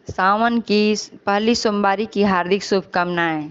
सावन की पहली सोमवारी की हार्दिक शुभकामनाएं।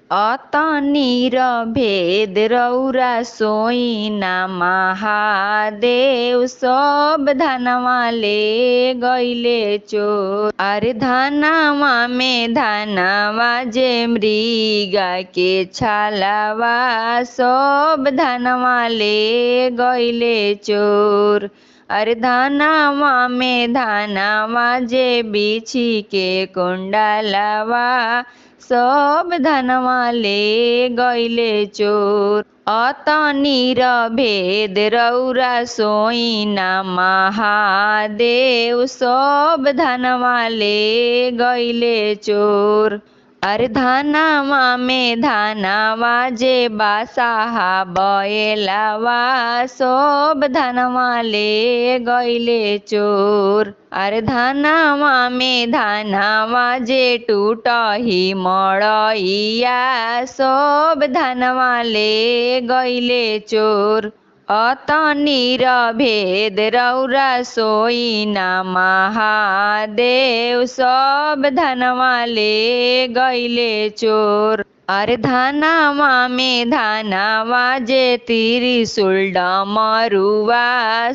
अतनीर भेद रौरा सोईना महादेव, सब धनवा ले गईले चोर। अरे धनवा में धनवा जे मृगा के छालावा, सब धनवा ले गईले चोर। अरे धनवा में धनवा जे बिछी के कुंडलवा, सब धनवा ले गईले चोर। अतनीर भेद रौरा सोईना महादेव, सब धनवा ले गईले चोर। अरे धनवा में धनवा जे बासाहा बैलवा, सब धनवा ले गईले चोर। अरे धनवा में धनवा जे टूटही मड़ैया, सब धनवा ले गईले चोर। अतनीर भेद रौरा सोईना महादेव, सब धनवा ले गईले चोर। अरे धनवा में धनवा जे त्रिशूल डमरुआ,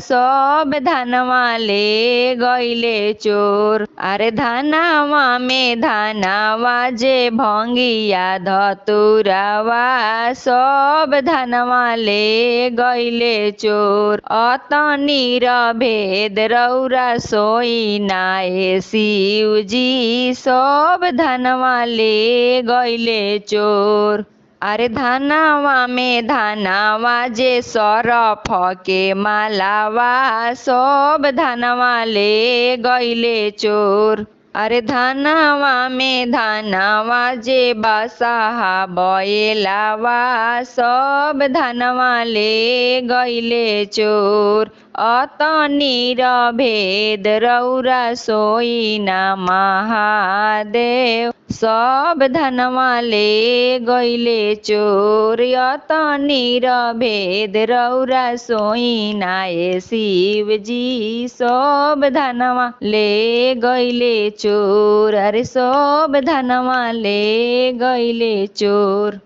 सब धनवा ले गईले चोर। अरे धनवा में धनवा जे भंगिया धतुरवा, सब धनवा ले गईले चोर। अतनीर भेद रौरा सोईना शिव जी, सब धनवा ले गईले चोर। अरे धनवा में धनवा जे सरफ के मालावा, सब धनवा ले गईले चोर। अरे धनवा में धनवा जे बसाहा बैलवा, सब धनवा ले गईले चोर। अतनीर भेद रौरा सोईना महादेव, सब धनवा ले गईले चोर। अतनीर भेद रौरा सोईना शिव जी, सब धनवा ले गईले चोर। अरे सब धनवा ले गईले चोर।